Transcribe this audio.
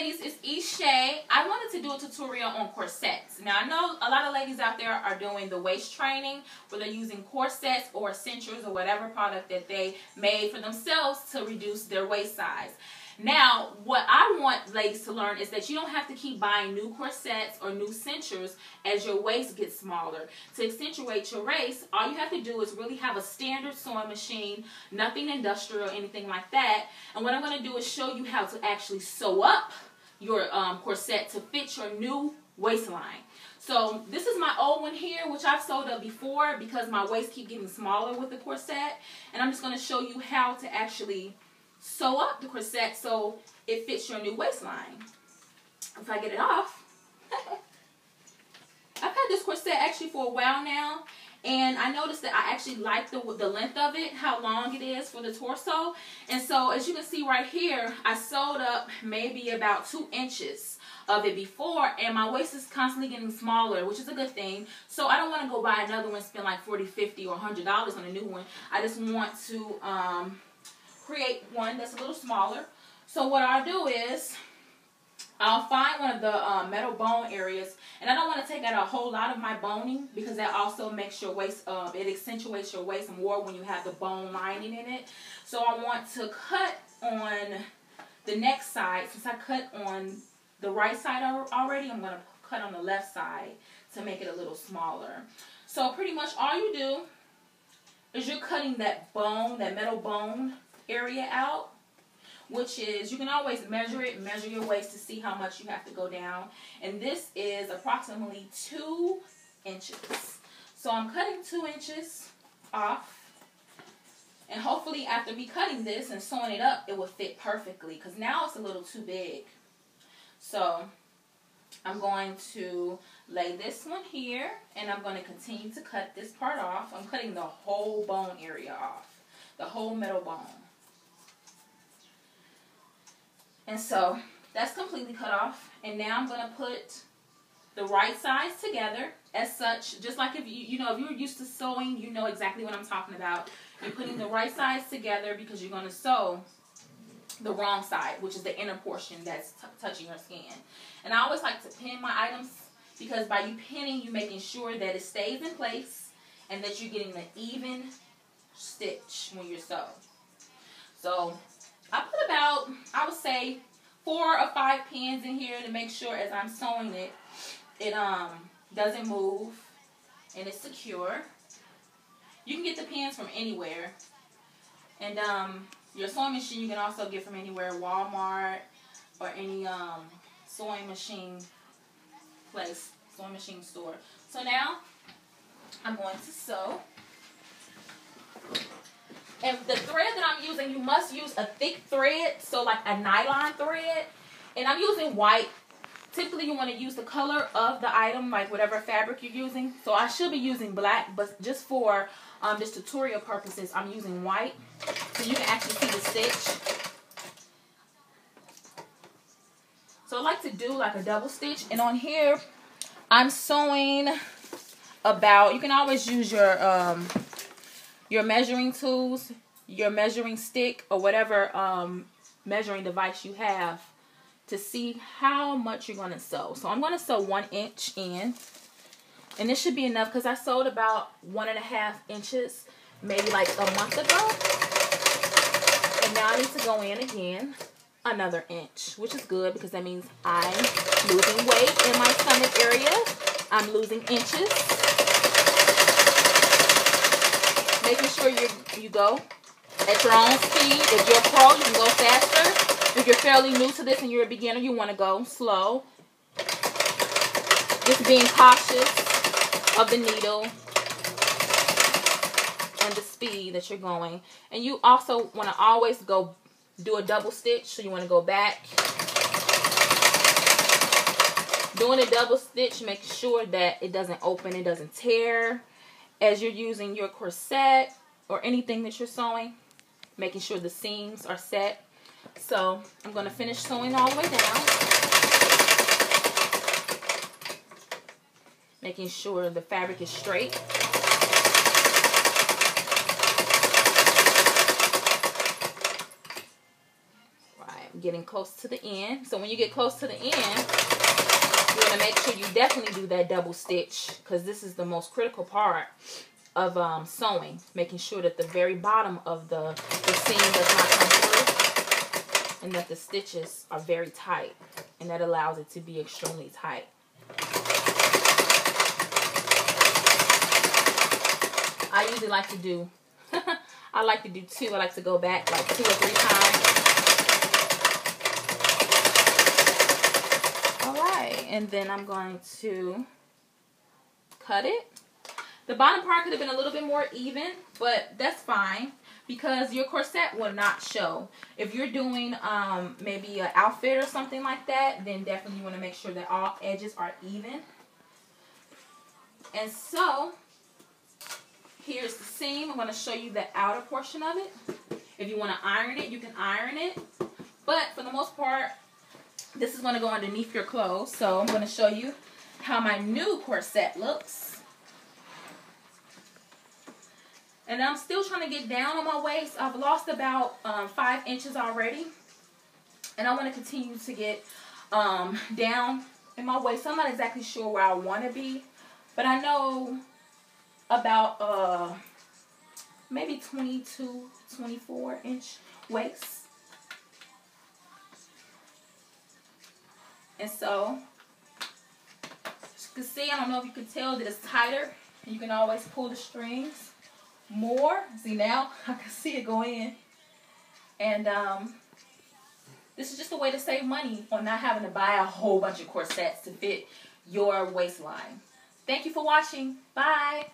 ladies, it's Ishay. I wanted to do a tutorial on corsets. Now I know a lot of ladies out there are doing the waist training where they're using corsets or cinchers or whatever product that they made for themselves to reduce their waist size. Now, what I want ladies to learn is that you don't have to keep buying new corsets or new cinchers as your waist gets smaller. To accentuate your waist, all you have to do is really have a standard sewing machine, nothing industrial, anything like that. And what I'm going to do is show you how to actually sew up your corset to fit your new waistline. So this is my old one here, which I've sewed up before because my waist keeps getting smaller with the corset. And I'm just going to show you how to actually sew up the corset so it fits your new waistline. If I get it off. I've had this corset actually for a while now, and I noticed that I actually like the length of it, how long it is for the torso. And so as you can see right here, I sewed up maybe about 2 inches of it before, and my waist is constantly getting smaller, which is a good thing. So I don't want to go buy another one and spend like $40, $50, or $100 on a new one. I just want to create one that's a little smaller. So what I'll do is I'll find one of the metal bone areas, and I don't want to take out a whole lot of my boning because that also makes your waist, it accentuates your waist more when you have the bone lining in it. So I want to cut on the next side. Since I cut on the right side already, I'm going to cut on the left side to make it a little smaller. So pretty much all you do is you're cutting that bone, that metal bone area out, which is, you can always measure it, measure your waist to see how much you have to go down. And this is approximately 2 inches. So I'm cutting 2 inches off. And hopefully after me cutting this and sewing it up, it will fit perfectly, because now it's a little too big. So I'm going to lay this one here, and I'm going to continue to cut this part off. I'm cutting the whole bone area off, the whole metal bone. And so that's completely cut off. And now I'm going to put the right sides together as such. Just like if if you're used to sewing, you know exactly what I'm talking about. You're putting the right sides together because you're going to sew the wrong side, which is the inner portion that's touching your skin. And I always like to pin my items because by you pinning, you're making sure that it stays in place and that you're getting an even stitch when you're sewing. So I put about, I would say, 4 or 5 pins in here to make sure as I'm sewing it, it doesn't move and it's secure. You can get the pins from anywhere. And your sewing machine you can also get from anywhere, Walmart or any sewing machine place, sewing machine store. So now I'm going to sew. And the thread that I'm using, you must use a thick thread, so like a nylon thread. And I'm using white. Typically you want to use the color of the item, like whatever fabric you're using. So I should be using black, but just for this tutorial purposes, I'm using white. So you can actually see the stitch. So I like to do like a double stitch. And on here, I'm sewing about, you can always use your measuring tools, your measuring stick, or whatever measuring device you have to see how much you're going to sew. So I'm going to sew 1 inch in, and this should be enough because I sewed about 1.5 inches maybe like a month ago, and now I need to go in again another inch, which is good because that means I'm losing weight in my stomach area. I'm losing inches. Making sure you go at your own speed. If you're a pro, you can go faster. If you're fairly new to this and you're a beginner, you want to go slow. Just being cautious of the needle and the speed that you're going. And you also want to always go do a double stitch. So you want to go back. Doing a double stitch, make sure that it doesn't open, it doesn't tear. As you're using your corset or anything that you're sewing, making sure the seams are set. So I'm going to finish sewing all the way down. Making sure the fabric is straight. Right. getting close to the end. So when you get close to the end, you want to make sure you definitely do that double stitch, because this is the most critical part of sewing, making sure that the very bottom of the seam does not come through and that the stitches are very tight, and that allows it to be extremely tight. I usually like to do I like to do 2. I like to go back like 2 or 3 times. Alright, and then I'm going to cut it. The bottom part could have been a little bit more even, but that's fine because your corset will not show. If you're doing maybe an outfit or something like that, then definitely you want to make sure that all edges are even. And so, here's the seam. I'm going to show you the outer portion of it. If you want to iron it, you can iron it. But for the most part, this is going to go underneath your clothes. So I'm going to show you how my new corset looks. And I'm still trying to get down on my waist. I've lost about 5 inches already. And I want to continue to get down in my waist. I'm not exactly sure where I want to be. But I know about maybe 22, 24 inch waist. And so, as you can see, I don't know if you can tell that it's tighter. You can always pull the strings more. See, now I can see it go in. And this is just a way to save money on not having to buy a whole bunch of corsets to fit your waistline. Thank you for watching. Bye.